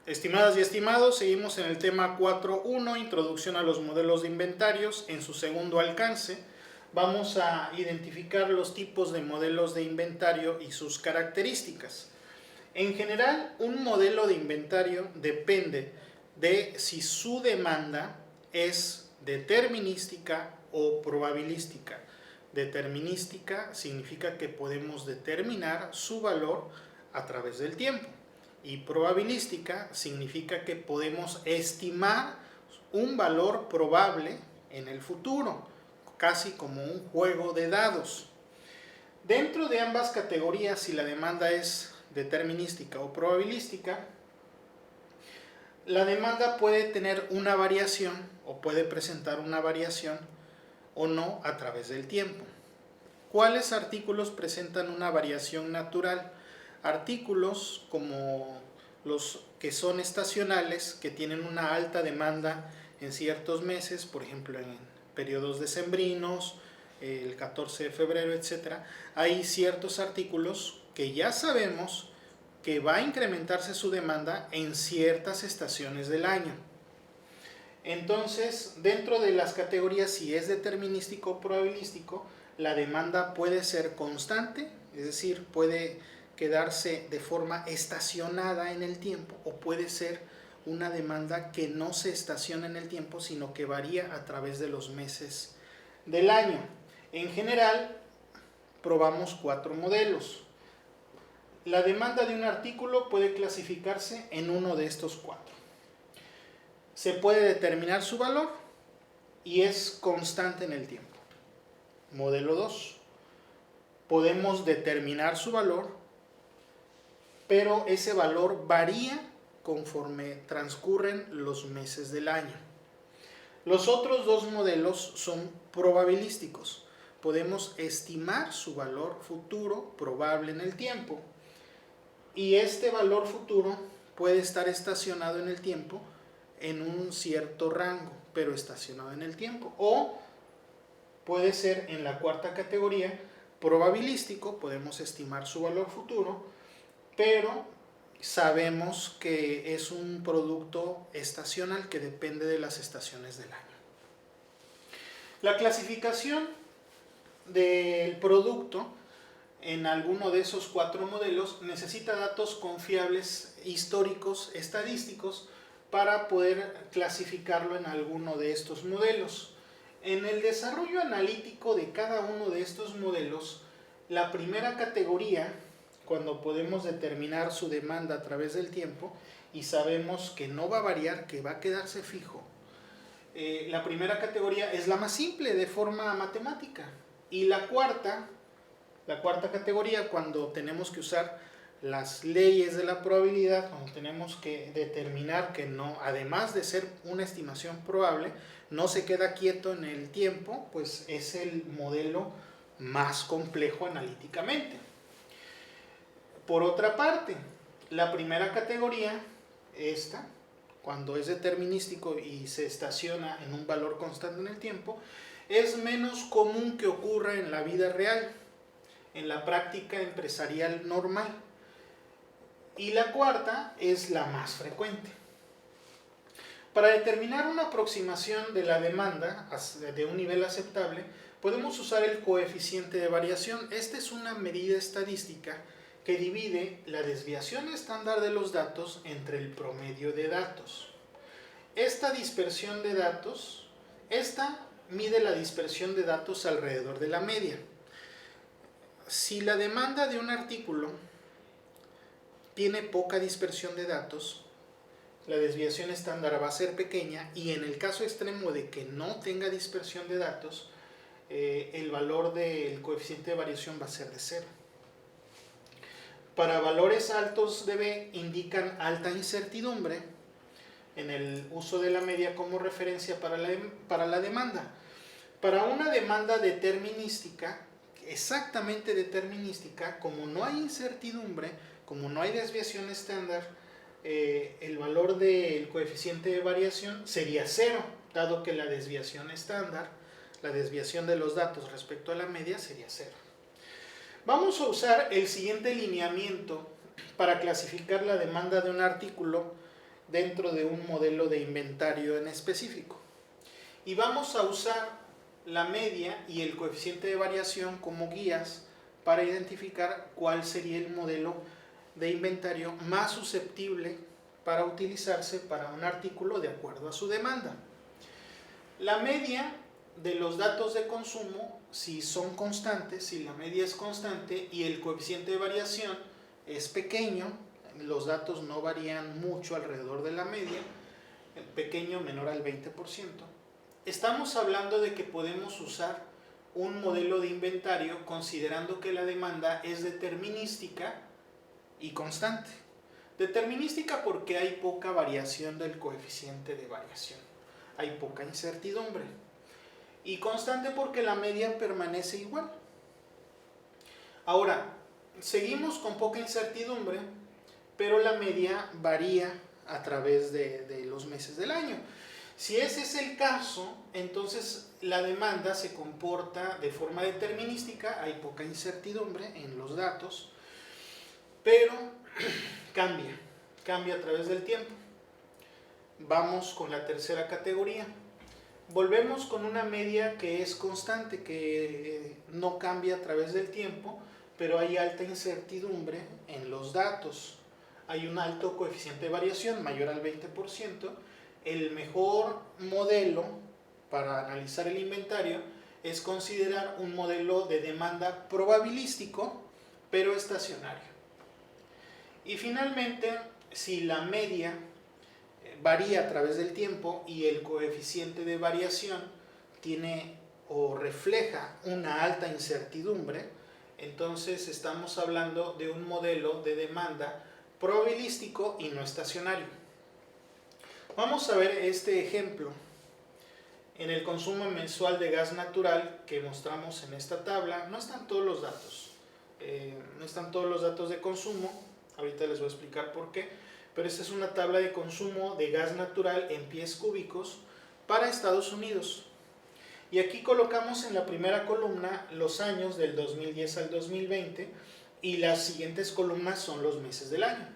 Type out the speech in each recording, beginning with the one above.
Estimadas y estimados, seguimos en el tema 4.1, introducción a los modelos de inventarios. En su segundo alcance vamos a identificar los tipos de modelos de inventario y sus características. En general, un modelo de inventario depende de si su demanda es determinística o probabilística. Determinística significa que podemos determinar su valor a través del tiempo. Y probabilística significa que podemos estimar un valor probable en el futuro, casi como un juego de dados. Dentro de ambas categorías, si la demanda es determinística o probabilística, la demanda puede tener una variación o puede presentar una variación o no a través del tiempo. ¿Cuáles artículos presentan una variación natural? Artículos como los que son estacionales, que tienen una alta demanda en ciertos meses, por ejemplo en periodos decembrinos, el 14 de febrero, etc. Hay ciertos artículos que ya sabemos que va a incrementarse su demanda en ciertas estaciones del año. Entonces, dentro de las categorías, si es determinístico o probabilístico, la demanda puede ser constante, es decir, puede quedarse de forma estacionada en el tiempo, o puede ser una demanda que no se estaciona en el tiempo, sino que varía a través de los meses del año. En general, probamos 4 modelos. La demanda de un artículo puede clasificarse en uno de estos 4. Se puede determinar su valor y es constante en el tiempo. Modelo 2. Podemos determinar su valor, pero ese valor varía conforme transcurren los meses del año. Los otros 2 modelos son probabilísticos. Podemos estimar su valor futuro probable en el tiempo. Y este valor futuro puede estar estacionado en el tiempo en un cierto rango, pero estacionado en el tiempo. O puede ser en la cuarta categoría, probabilístico, podemos estimar su valor futuro, pero sabemos que es un producto estacional que depende de las estaciones del año. La clasificación del producto en alguno de esos 4 modelos necesita datos confiables, históricos, estadísticos, para poder clasificarlo en alguno de estos modelos. En el desarrollo analítico de cada uno de estos modelos, la primera categoría, cuando podemos determinar su demanda a través del tiempo y sabemos que no va a variar, que va a quedarse fijo, la primera categoría es la más simple de forma matemática. Y la cuarta categoría, cuando tenemos que usar las leyes de la probabilidad, cuando tenemos que determinar que no, además de ser una estimación probable, no se queda quieto en el tiempo, pues es el modelo más complejo analíticamente. Por otra parte, la primera categoría, esta, cuando es determinístico y se estaciona en un valor constante en el tiempo, es menos común que ocurra en la vida real, en la práctica empresarial normal. Y la cuarta es la más frecuente. Para determinar una aproximación de la demanda de un nivel aceptable, podemos usar el coeficiente de variación. Esta es una medida estadística que divide la desviación estándar de los datos entre el promedio de datos. Esta dispersión de datos, mide la dispersión de datos alrededor de la media. Si la demanda de un artículo tiene poca dispersión de datos, la desviación estándar va a ser pequeña, y en el caso extremo de que no tenga dispersión de datos, el valor del coeficiente de variación va a ser de 0. Para valores altos de B indican alta incertidumbre en el uso de la media como referencia para la demanda. Para una demanda determinística, exactamente determinística, como no hay incertidumbre, como no hay desviación estándar, el valor del coeficiente de variación sería 0, dado que la desviación estándar, la desviación de los datos respecto a la media, sería 0. Vamos a usar el siguiente lineamiento para clasificar la demanda de un artículo dentro de un modelo de inventario en específico. Y vamos a usar la media y el coeficiente de variación como guías para identificar cuál sería el modelo de inventario más susceptible para utilizarse para un artículo de acuerdo a su demanda. La media de los datos de consumo, si son constantes, si la media es constante y el coeficiente de variación es pequeño, los datos no varían mucho alrededor de la media, el pequeño menor al 20%, estamos hablando de que podemos usar un modelo de inventario considerando que la demanda es determinística y constante. Determinística porque hay poca variación del coeficiente de variación, hay poca incertidumbre. Y constante porque la media permanece igual. Ahora, seguimos con poca incertidumbre, pero la media varía a través de los meses del año. Si ese es el caso, entonces la demanda se comporta de forma determinística, hay poca incertidumbre en los datos, pero cambia a través del tiempo. Vamos con la tercera categoría. Volvemos con una media que es constante, que no cambia a través del tiempo, pero hay alta incertidumbre en los datos. Hay un alto coeficiente de variación, mayor al 20%. El mejor modelo para analizar el inventario es considerar un modelo de demanda probabilístico, pero estacionario. Y finalmente, si la media varía a través del tiempo y el coeficiente de variación tiene o refleja una alta incertidumbre, entonces estamos hablando de un modelo de demanda probabilístico y no estacionario. Vamos a ver este ejemplo. En el consumo mensual de gas natural que mostramos en esta tabla, no están todos los datos. No están todos los datos de consumo, ahorita les voy a explicar por qué, pero esta es una tabla de consumo de gas natural en pies cúbicos para Estados Unidos. Y aquí colocamos en la primera columna los años del 2010 al 2020 y las siguientes columnas son los meses del año.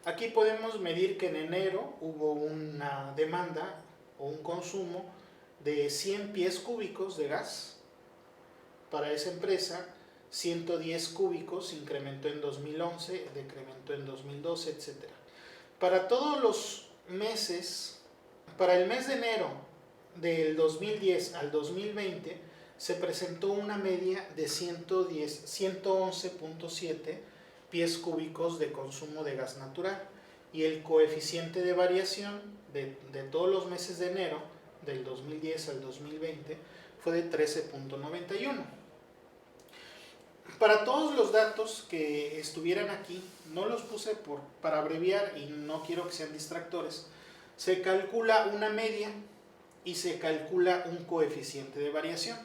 Aquí podemos medir que en enero hubo una demanda o un consumo de 100 pies cúbicos de gas para esa empresa, 110 cúbicos, incrementó en 2011, decrementó en 2012, etc. Para todos los meses, para el mes de enero del 2010 al 2020, se presentó una media de 111.7 pies cúbicos de consumo de gas natural y el coeficiente de variación de todos los meses de enero del 2010 al 2020 fue de 13.91. Para todos los datos que estuvieran aquí, no los puse para abreviar y no quiero que sean distractores, se calcula una media y se calcula un coeficiente de variación.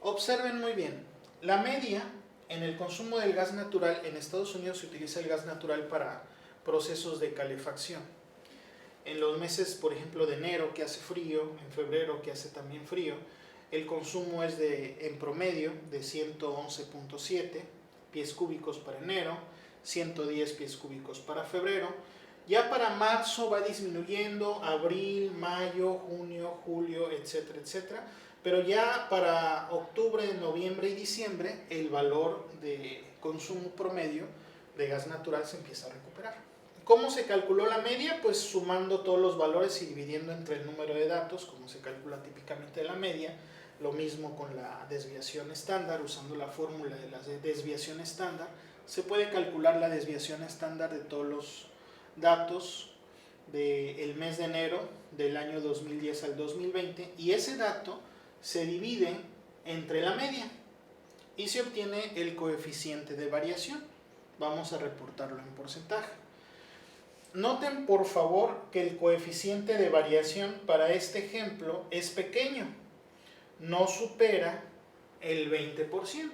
Observen muy bien, la media en el consumo del gas natural, en Estados Unidos se utiliza el gas natural para procesos de calefacción. En los meses, por ejemplo, de enero que hace frío, en febrero que hace también frío, el consumo es en promedio de 111.7 pies cúbicos para enero, 110 pies cúbicos para febrero. Ya para marzo va disminuyendo, abril, mayo, junio, julio, etcétera, etcétera. Pero ya para octubre, noviembre y diciembre el valor de consumo promedio de gas natural se empieza a recuperar. ¿Cómo se calculó la media? Pues sumando todos los valores y dividiendo entre el número de datos, como se calcula típicamente la media. Lo mismo con la desviación estándar, usando la fórmula de la desviación estándar. Se puede calcular la desviación estándar de todos los datos del mes de enero del año 2010 al 2020 y ese dato se divide entre la media y se obtiene el coeficiente de variación. Vamos a reportarlo en porcentaje. Noten por favor que el coeficiente de variación para este ejemplo es pequeño, no supera el 20%.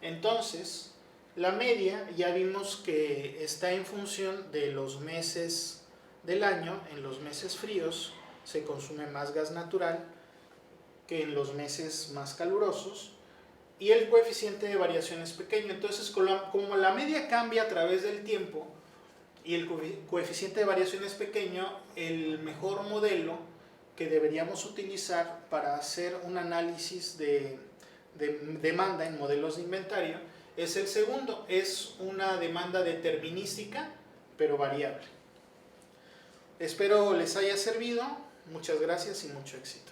Entonces, la media ya vimos que está en función de los meses del año. En los meses fríos se consume más gas natural que en los meses más calurosos y el coeficiente de variación es pequeño. Entonces, como la media cambia a través del tiempo, y el coeficiente de variación es pequeño, el mejor modelo que deberíamos utilizar para hacer un análisis de demanda en modelos de inventario es el segundo, es una demanda determinística pero variable. Espero les haya servido, muchas gracias y mucho éxito.